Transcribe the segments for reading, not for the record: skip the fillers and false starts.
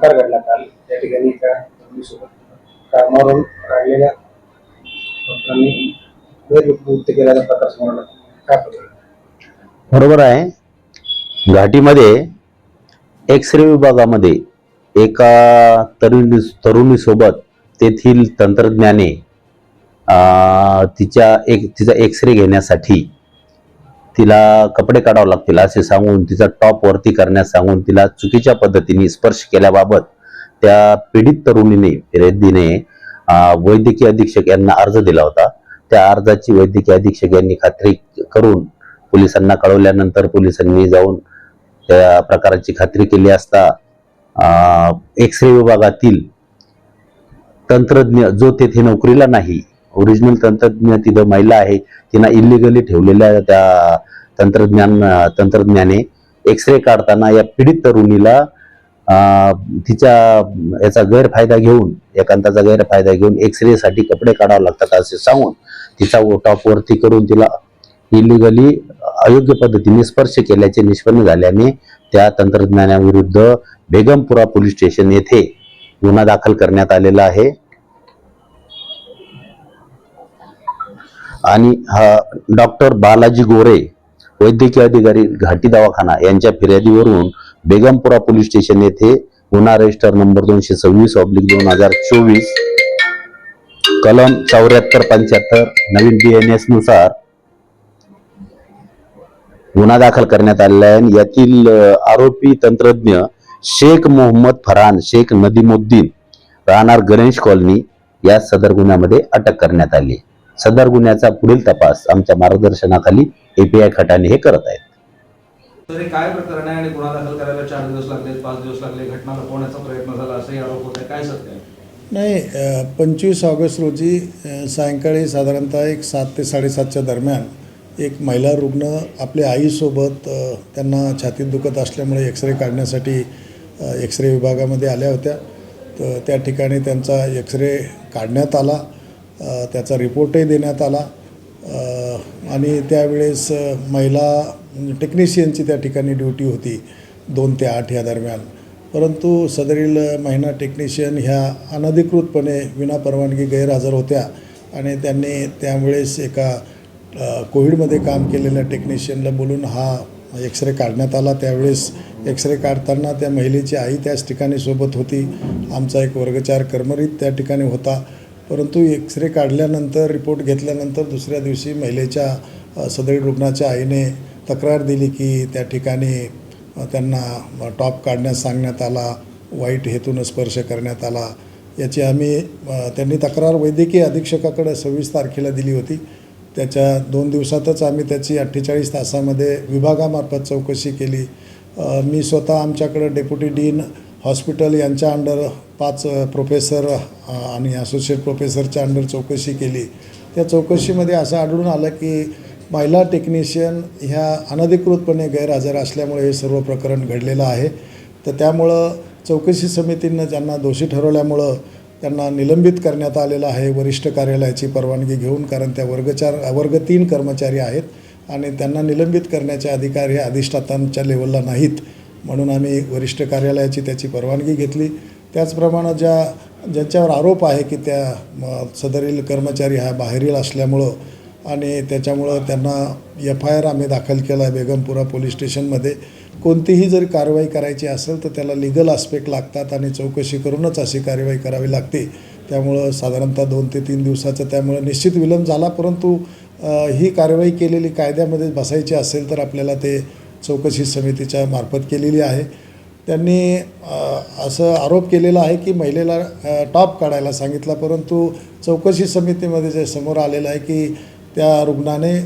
प्रकार घडला काल त्या ठिकाणी एका तरुणीसोबत कामावरून काढलेल्या डॉक्टरांनी गैरवृत्ती केल्याचा प्रकार समोर आला. काय पडलं? बरोबर आहे. घाटीमध्ये एक्स-रे विभागामध्ये एका तरुणीसोबत तेथील तंत्रज्ञाने तिचा एक्स-रे घेण्यासाठी तिला कपडे काढावे लागतील असे सांगून तिचा टॉप वरती करण्यास सांगून तिला चुकीच्या पद्धतीने स्पर्श केल्याबाबत त्या पीडित तरुणीने फिर्यादीने वैद्यकीय अधीक्षक यांना अर्ज दिला होता. त्या अर्जाची वैद्यकीय अधीक्षक यांनी खात्री करून पोलिसांना कळवल्यानंतर पोलिसांनी जाऊन त्या प्रकाराची खात्री केली असता एक्स-रे विभागातील तंत्रज्ञ जो तेथे नोकरीला नाही, ओरिजिनल तंत्रज्ञ तिथं महिला आहे, तिनं इलिगली ठेवलेल्या त्या तंत्रज्ञाने एक्स-रे काढताना या पीडित तरुणीला तिच्या याचा गैरफायदा घेऊन एकांताचा गैरफायदा घेऊन एक्स-रे साठी कपडे काढावे लागतात असे सांगून तिचा टॉप वरती करून तिला इलिगली अयोग्य पद्धतीने स्पर्श केल्याचे निष्पन्न झाल्याने त्या तंत्रज्ञानाविरुद्ध बेगमपुरा पोलीस स्टेशन येथे गुन्हा दाखल करण्यात आलेला आहे. आणि हा डॉक्टर बालाजी गोरे वैद्यकीय अधिकारी घाटी दवाखाना यांच्या फिर्यादीवरून बेगमपुरा पोलीस स्टेशन येथे गुन्हा रजिस्टर नंबर 226/2024 कलम 74-75 नवीन BNS नुसार गुन्हा दाखल करण्यात आलेला आहे. यातील आरोपी तंत्रज्ञ शेख मोहम्मद फरहान शेख नदीमुद्दीन राहणार गणेश कॉलनी या सदर गुन्ह्यामध्ये अटक करण्यात आली. सदर गुन्ह्याचा पुढील तपास आमच्या मार्गदर्शनाखाली API खटाने हे करत आहेत. तर हे काय प्रकरण आहे आणि गुन्हा दाखल करायला 4 दिवस लागले, 5 दिवस लागले, घटना लपवण्याचा प्रयत्न झाला असेही आरोप होते, काय सत्य आहे? नाही, 25 ऑगस्ट रोजी सायंकाळी साधारणतः एक 7 ते 7:30च्या दरम्यान एक महिला रुग्ण आपल्या आईसोबत त्यांना छातीत दुखत असल्यामुळे एक्स-रे काढण्यासाठी एक्स-रे विभागामध्ये आल्या होत्या. तर त्या ठिकाणी त्यांचा एक्स-रे काढण्यात आला, त्याचा रिपोर्टही देण्यात आला आणि त्यावेळेस महिला टेक्निशियनची त्या ठिकाणी ड्युटी होती 2 ते 8 या दरम्यान. परंतु सदरील महिला टेक्निशियन ह्या अनधिकृतपणे विनापरवानगी गैरहजर होत्या आणि त्यांनी त्यावेळेस एका कोविडमध्ये काम केलेल्या टेक्निशियनला बोलून हा एक्स-रे काढण्यात आला. त्यावेळेस एक्स-रे काढताना त्या महिलेची आई त्याच ठिकाणी सोबत होती, आमचा एक वर्गचार कर्मचारी त्या ठिकाणी होता. परंतु एक्स-रे काढल्यानंतर रिपोर्ट घेतल्यानंतर दुसऱ्या दिवशी महिलेच्या सदरील रुग्णाच्या आईने तक्रार दिली की त्या ठिकाणी त्यांना टॉप काढण्यास सांगण्यात आला, वाईट हेतून स्पर्श करण्यात आला. याची त्यांनी तक्रार वैद्यकीय अधीक्षकाकडे 26 तारखेला दिली होती. त्याच्या 2 दिवसातच आम्ही त्याची 48 तासामध्ये विभागामार्फत चौकशी केली. मी स्वतः आमच्याकडे डेप्युटी डीन हॉस्पिटल यांच्या अंडर 5 प्रोफेसर आणि असोसिएट प्रोफेसरच्या अंडर चौकशी केली. त्या चौकशीमध्ये असं आढळून आलं की महिला टेक्निशियन ह्या अनधिकृतपणे गैरहजर असल्यामुळे हे सर्व प्रकरण घडलेलं आहे. तर त्यामुळं चौकशी समितीनं ज्यांना दोषी ठरवल्यामुळं त्यांना निलंबित करण्यात आलेलं आहे वरिष्ठ कार्यालयाची परवानगी घेऊन, कारण त्या वर्ग 3 कर्मचारी आहेत आणि त्यांना निलंबित करण्याचे अधिकार हे अधिष्ठातांच्या लेवलला नाहीत. म्हणून आम्ही वरिष्ठ कार्यालयाची त्याची परवानगी घेतली. त्याचप्रमाणे ज्यांच्यावर आरोप आहे की त्या सदरील कर्मचारी हा बाहेरील असल्यामुळं आणि त्याच्यामुळं त्यांना FIR आम्ही दाखल केला आहे बेगमपुरा पोलीस स्टेशनमध्ये. कोणतीही जर कारवाई करायची असेल तर त्याला लिगल आस्पेक्ट लागतात आणि चौकशी करूनच अशी कारवाई करावी लागते. त्यामुळं साधारणतः 2 ते 3 दिवसाचं त्यामुळं निश्चित विलंब झाला. परंतु ही कारवाई केलेली कायद्यामध्ये बसायची असेल तर आपल्याला ते चौकशी समितीच्या मार्फत केलेली आहे. त्यांनी असं आरोप केलेला आहे की महिलेला टॉप काढायला सांगितला, परंतु चौकशी समितीमध्ये जे समोर आलेलं आहे की त्या रुग्णाने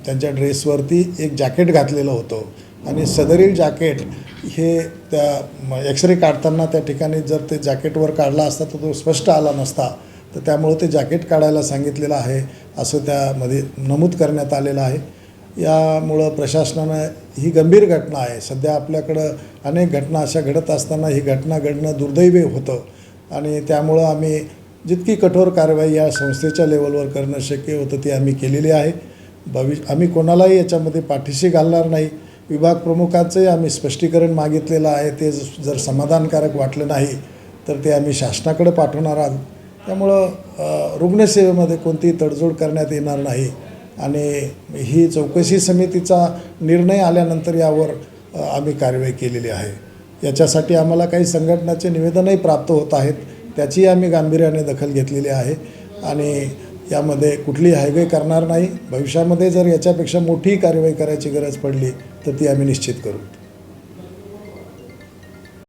त्यांच्या ड्रेसवरती एक जॅकेट घातलेलं होतं आणि सदरील जॅकेट हे त्या एक्स-रे काढताना त्या ठिकाणी जर ते जॅकेटवर काढला असता तर तो स्पष्ट आला नसता. तर त्यामुळं ते जॅकेट काढायला सांगितलेलं आहे असं त्यामध्ये नमूद करण्यात आलेलं आहे. यामुळं प्रशासनानं ही गंभीर घटना आहे. सध्या आपल्याकडं अनेक घटना अशा घडत असताना ही घटना घडणं दुर्दैवी होतं आणि त्यामुळं आम्ही जितकी कठोर कारवाई या संस्थेच्या लेवलवर करणं शक्य होतं ती आम्ही केलेली आहे. आम्ही कोणालाही याच्यामध्ये पाठीशी घालणार नाही. विभाग प्रमुखाचंही आम्ही स्पष्टीकरण मागितलेलं आहे. ते जर समाधानकारक वाटलं नाही तर ते आम्ही शासनाकडे पाठवणार आहोत. त्यामुळं रुग्णसेवेमध्ये कोणतीही तडजोड करण्यात येणार नाही आणि ही चौकशी समितीचा निर्णय आल्यानंतर यावर आम्ही कारवाई केलेली आहे. याच्यासाठी आम्हाला काही संघटनाचे निवेदनही प्राप्त होत आहेत. त्याची आम्ही गांभीर्याने दखल घेतलेली आहे आणि यामध्ये कुठलीही हायगय करणार नाही. भविष्यामध्ये जर याच्यापेक्षा मोठी कारवाई करायची गरज पडली तर ती आम्ही निश्चित करू.